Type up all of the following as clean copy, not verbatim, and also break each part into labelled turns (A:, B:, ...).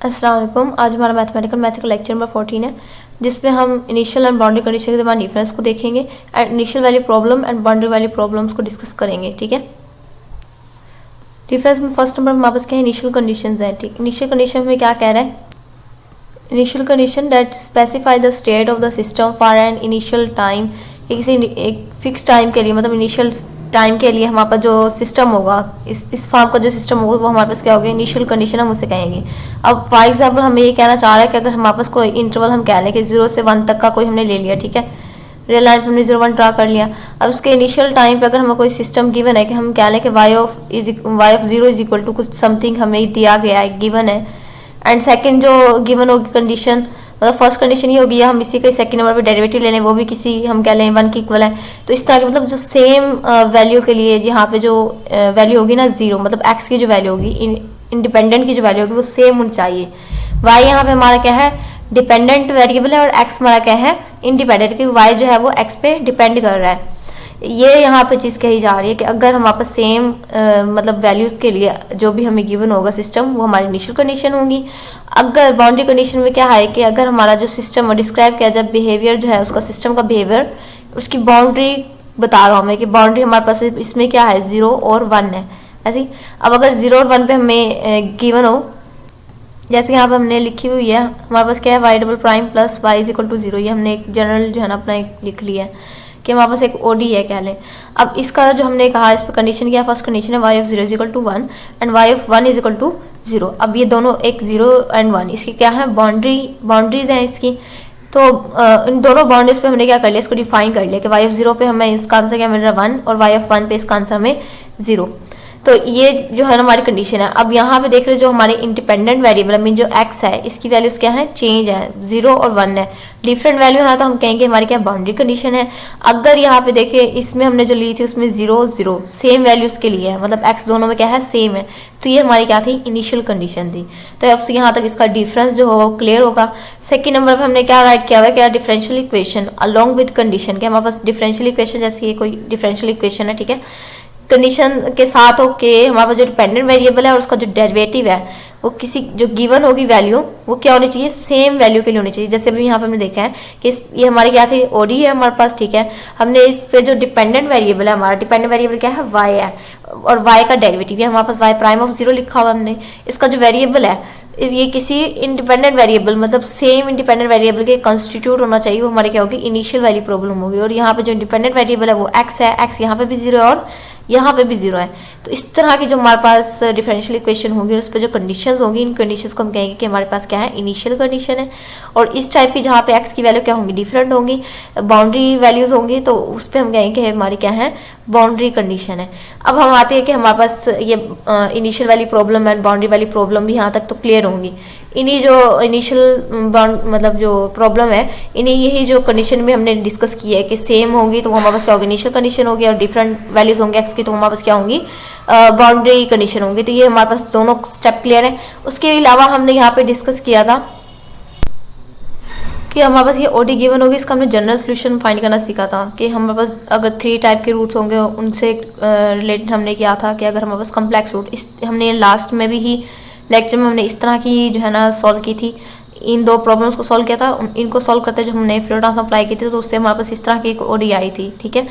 A: अस्सलाम वालेकुम। आज हमारा मैथ का लेक्चर नंबर 14 है, जिसमें हम इनिशियल एंड बाउंड्री कंडीशन के दरमियान डिफरेंस को देखेंगे and initial value problem and boundary value problems को डिस्कस करेंगे। ठीक है, डिफरेंस में फर्स्ट नंबर हमारे पास क्या है, इनिशियल कंडीशंस है। ठीक, इनिशियल कंडीशन में क्या कह रहा है, initial condition that specify the state of the system for an initial time, कि किसी एक फिक्स टाइम के लिए, मतलब इनिशियल टाइम के लिए हमारे पास जो सिस्टम होगा, इस फॉर्म का जो सिस्टम होगा वो हमारे पास क्या होगा, इनिशियल कंडीशन हम उसे कहेंगे। अब फॉर एग्जांपल हमें ये कहना चाह रहा है कि अगर हमारे पास कोई इंटरवल हम कह लें कि 0 से 1 तक का कोई हमने ले लिया, ठीक है, रियल लाइन पर हमने 0 1 ड्रा कर लिया। अब उसके इनिशियल टाइम पे अगर हमें कोई सिस्टम गिवन है कि हम कह लें कि y of 0 is equal to कुछ समथिंग हमें दिया गया है, गिवन है, एंड सेकंड जो गिवन होगी कंडीशन, मतलब फर्स्ट कंडीशन ये होगी, या हम इसी के सेकंड नंबर पे डेरिवेटिव ले लें, वो भी किसी हम कह लें 1 के इक्वल है। तो इस तरह के मतलब जो सेम वैल्यू के लिए यहाँ पे जो वैल्यू होगी ना 0, मतलब x की जो वैल्यू होगी, इंडिपेंडेंट की जो वैल्यू होगी वो सेम होनी चाहिए। y यहाँ पे हमारा क्या है, डिपेंडेंट वेरिएबल है, और x हमारा क्या है, इंडिपेंडेंट, क्योंकि y जो है वो x पे डिपेंड कर रहा है। ये यहाँ पे चीज़ कही जा रही है कि अगर हमारे पास सेम मतलब वैल्यूज़ के लिए जो भी हमें गिवन होगा सिस्टम, वो हमारी इनिशियल कंडीशन होंगी। अगर बाउंड्री कंडीशन में क्या है कि अगर हमारा जो सिस्टम डिस्क्राइब किया जाए, बिहेवियर जो है उसका, सिस्टम का बिहेवियर, उसकी बाउंड्री बता रहा हूँ मैं कि बाउंड्री हमारे पास इसमें क्या है, 0 और 1 है ऐसी। अब अगर 0 और 1 पे हमें गिवन हो, जैसे यहाँ पे हमने लिखी हुई है, हमारे पास क्या है, y double prime plus y is equal to 0, ये हमने एक जनरल जो है ना अपना एक लिख लिया है कि हमारे पास एक ओडी है कह लें। अब इसका जो हमने कहा, इस पर कंडीशन क्या है, फर्स्ट कंडीशन है y of 0 is equal to 1 and y of 1 is equal to 0। अब ये दोनों एक 0 एंड 1 इसकी क्या है, बाउंड्रीज हैं इसकी। तो इन दोनों बाउंड्रीज पे हमने क्या कर लिया, इसको डिफाइन कर लिया कि y ऑफ 0 पे हमें इसका आंसर क्या मिल रहा है 1, और y ऑफ 1 पे इसका आंसर हमें 0। तो ये जो है ना हमारी कंडीशन है। अब यहाँ पे देख रहे जो हमारे इंडिपेंडेंट वेरिएबल मीन जो x है, इसकी वैल्यूज क्या है, चेंज है, 0 और 1 है, डिफरेंट वैल्यू है, तो हम कहेंगे हमारी क्या बाउंड्री कंडीशन है। अगर यहाँ पे देखें, इसमें हमने जो ली थी उसमें 0 0 सेम वैल्यूज के लिए है, मतलब x दोनों में क्या है, सेम है, तो ये हमारी क्या थी, इनिशियल कंडीशन थी। तो अब से यहाँ तक इसका डिफरेंस जो होगा क्लियर होगा। सेकंड नंबर पे हमने क्या राइट किया हुआ है, क्या differential equation along with condition, क्या हमारे पास डिफरेंशियल इक्वेशन जैसे ये कोई डिफरेंशियल इक्वेशन है, ठीक है, कंडीशन के साथ हो के हमारे पास जो डिपेंडेंट वेरिएबल है और उसका जो डेरिवेटिव है वो किसी जो गिवन होगी वैल्यू, वो क्या होनी चाहिए, सेम वैल्यू के लिए होनी चाहिए। जैसे अभी यहाँ पे हमने देखा है कि ये हमारी क्या थी, ओडी है हमारे पास, ठीक है, हमने इस पे जो डिपेंडेंट वेरिएबल है, हमारा डिपेंडेंट वेरिएबल क्या है, y है, और y का डेरिवेटिव है हमारे पास y प्राइम ऑफ 0 लिखा हुआ हमने। इसका जो वेरिएबल है ये किसी इंडिपेंडेंट वेरिएबल, मतलब सेम इंडिपेंडेंट वेरिएबल के कंस्टिट्यूट होना चाहिए, वो हमारे क्या होगी, इनिशियल वैल्यू प्रॉब्लम होगी। और यहाँ पे जो इंडिपेंडेंट वेरिएबल है वो x है, x यहाँ पे भी 0 है और यहाँ पे भी 0 है। तो इस तरह की जो हमारे पास डिफरेंशियल इक्वेशन होगी, उस पर जो कंडीशंस होंगी, इन कंडीशंस को हम कहेंगे कि हमारे पास क्या है, इनिशियल कंडीशन है। और इस टाइप की जहाँ पे x की वैल्यू क्या होंगी, डिफरेंट होंगी, बाउंड्री वैल्यूज होंगी, तो उस पर हम कहेंगे कि हमारी क्या है, बाउंड्री कंडीशन है। अब हम आते हैं कि हमारे पास ये इनिशियल वाली प्रॉब्लम एंड बाउंड्री वाली प्रॉब्लम भी यहाँ तक तो क्लियर होंगी। इन्हीं जो इनिशियल मतलब जो प्रॉब्लम है, इन्हीं यही जो कंडीशन में हमने डिस्कस की है कि सेम होंगी तो वो हमारे पास क्या होगी, इनिशियल कंडीशन होगी, और डिफरेंट वैल्यूज होंगे एक्स की तो हमारे पास क्या होंगी, बाउंड्री कंडीशन होंगी। तो ये हमारे पास दोनों स्टेप क्लियर है। उसके अलावा हमने यहाँ पे डिस्कस किया था कि हमारे पास ये ओडी गिवन होगी, इसका हमने जनरल सोल्यूशन फाइंड करना सीखा था कि हमारे पास अगर 3 टाइप के रूट्स होंगे उनसे रिलेटेड हमने किया था कि अगर हमारे पास कम्प्लेक्स रूट, इस हमने लास्ट में भी ही लेक्चर में हमने इस तरह की जो है ना सॉल्व की थी, इन 2 प्रॉब्लम्स को सॉल्व किया था। इनको सॉल्व करते जो हमने फ्लो ट्रांसफॉर्म अप्लाई की थी, तो उससे हमारे पास इस तरह की एक ओडी आई थी, ठीक है।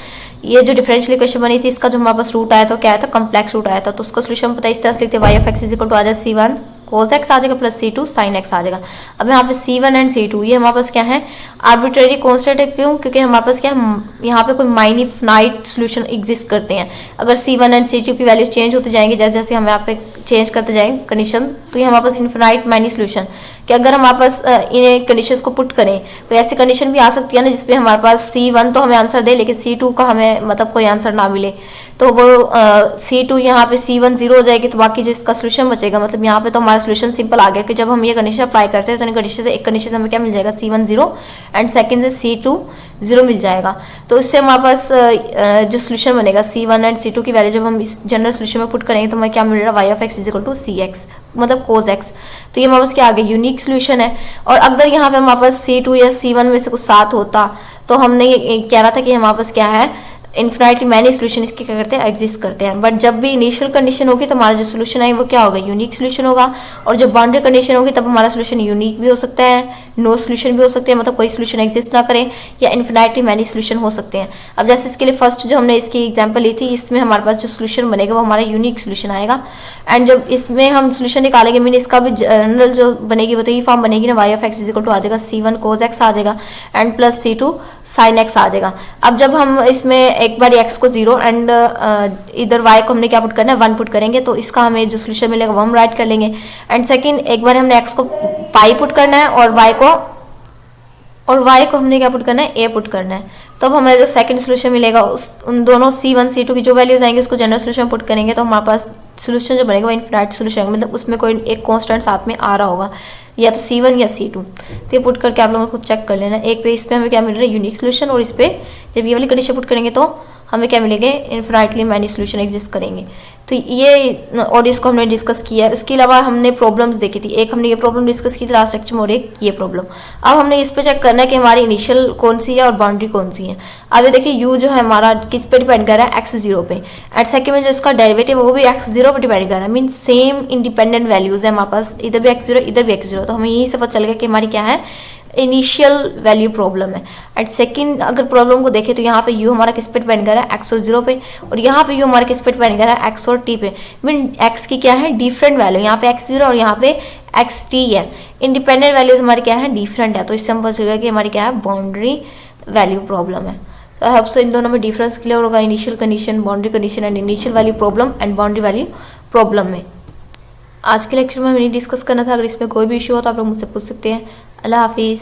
A: ये जो डिफरेंशियल इक्वेशन बनी थी, इसका जो हमारे पास रूट आया था क्या आया था, कम्प्लेक्स रूट आया था। तो उसका सोल्यूशन पता है, इस तरह से लिखते y of x is equal to आ जाए c1 cos x आ जाएगा प्लस c2 sin x आ जाएगा। अब यहाँ पे c1 एंड c2 ये हमारे पास क्या है, आर्बिट्रेरी कांस्टेंट है। क्यों, क्योंकि हमारे पास क्या है, यहाँ पे कोई माइनिफाइट सोल्यूशन एग्जिस्ट करते हैं। अगर c1 एंड c2 की वैल्यूज चेंज होती जाएंगी, जैसे जैसे हम यहाँ पे चेंज करते जाएंगे कंडीशन, तो ये हमारे पास इन्फिनाइट माइनी सोल्यूशन, कि अगर हमारे पास इन कंडीशंस को पुट करें तो ऐसी कंडीशन भी आ सकती है ना जिसमें हमारे पास c1 तो हमें आंसर दे लेकिन c2 का हमें मतलब कोई आंसर ना मिले, तो वो c2 यहाँ पे c1 0 हो जाएगी, तो बाकी जो इसका सोल्यूशन बचेगा, मतलब यहाँ पे तो हमारा सोल्यूशन सिंपल आ गया कि जब हम ये कंडीशन अप्लाई करते हैं तो इन कंडीशन से एक कंडीशन से हमें क्या मिल जाएगा, c1 0 एंड सेकंड से c2 0 मिल जाएगा। तो इससे हमारे पास जो सोल्यूशन बनेगा c1 एंड c2 की वैल्यू जब हम इस जनरल सोल्यूशन में पुट करेंगे तो हमें क्या मिल रहा है, y of x is equal to cx मतलब cos x। तो ये हमारे पास क्या आ गया, यूनिक सोल्यूशन है। और अगर यहाँ पे हमारे पास c2 या c1 में से कुछ साथ होता तो हमने ये कहना था कि हमारे पास क्या है, इन्फिनाइटली मैनी सोल्यूशन इसके क्या करते हैं, एग्जिस्ट करते हैं। बट जब भी इनिशियल कंडीशन होगी तो हमारा जो सोल्यूशन है वो क्या होगा, यूनिक सोल्यूशन होगा। और जब बाउंड्री कंडीशन होगी तब हमारा सोल्यूशन यूनिक भी हो सकता है, नो सोल्यूशन भी हो सकते हैं, मतलब कोई सोल्यूशन एग्जिस्ट ना करें, या इन्फिनाइटली मैनी सोल्यूशन हो सकते हैं। अब जैसे इसके लिए फर्स्ट जो हमने इसकी एग्जाम्पल ली थी, इसमें हमारे पास जो सोल्यूशन बनेगा वो हमारा यूनिक सोल्यूशन आएगा। एंड जब इसमें हम सोल्यूशन निकालेंगे, मीन इसका भी जनरल जो बनेगी वो तो ये फॉर्म बनेगी ना, Y of X is equal to आ जाएगा C1 cos x आ जाएगा and plus C2 sin x आ जाएगा। अब जब हम इसमें एक बार x को 0 एंड इधर y को हमने क्या पुट करना है, 1 पुट करेंगे, तो इसका हमें जो सोल्यूशन मिलेगा वो हम राइट कर लेंगे। एंड सेकंड, एक बार हमने x को पाई पुट करना है और y को हमने क्या पुट करना है, a पुट करना है। तब हमें जो सेकंड सोल्यूशन मिलेगा उन दोनों C1 C2 की जो वैल्यूज आएंगे उसको जनरल सोल्यूशन पुट करेंगे, तो हमारे पास सोल्यूशन जो बनेगा वो इनफिनाइट सोल्यूशन, मतलब उसमें कोई एक कांस्टेंट साथ में आ रहा होगा, या तो C1 या C2। तो ये पुट करके आप लोगों को चेक कर लेना। एक पे इस पे हमें क्या मिल रहा है, यूनिक सोल्यूशन, और इस पे जब ये वाली कंडीशन पुट करेंगे तो हमें क्या मिलेंगे, इनफिनाइटली मैनी सोल्यूशन एग्जिस्ट करेंगे। तो ये और इसको हमने डिस्कस किया है। उसके अलावा हमने प्रॉब्लम्स देखी थी, एक हमने ये प्रॉब्लम डिस्कस की थी लास्ट लेक्चर में और एक ये प्रॉब्लम। अब हमने इस पे चेक करना है कि हमारी इनिशियल कौन सी है और बाउंड्री कौन सी है। अब ये देखिए यू जो है हमारा किस पे डिपेंड कर रहा है, x0 पे। एंड सेकंड में जो इसका डेरिवेटिव है वो भी x0 पे डिपेंड कर रहा है, मीन सेम इंडिपेंडेंट वैल्यूज है हमारे पास, इधर भी x0 इधर भी x0। तो हमें यही से पता चल गया कि हमारी क्या है, इनिशियल वैल्यू प्रॉब्लम है। एंड सेकंड अगर प्रॉब्लम को देखें तो यहाँ पे u हमारा किस पे डिपेंड कर रहा है, x और 0 पे, और यहाँ पे u हमारा किस पे डिपेंड कर रहा है, x और t पे। मीन x की क्या है, डिफरेंट वैल्यू, यहाँ पे x0 और यहाँ पे xt है। इंडिपेंडेंट वैल्यूज हमारी क्या है, डिफरेंट है। तो इससे हम पता चलेगा कि हमारी क्या है, बाउंड्री वैल्यू प्रॉब्लम है। तो आई होप सो इन दोनों में डिफरेंस क्लियर होगा, initial condition, boundary condition and initial value problem and boundary value problem में। आज के लेक्चर में हमें डिस्कस करना था। अगर इसमें कोई भी इशू हो तो आप लोग मुझसे पूछ सकते हैं। अल्लाह हाफिज़।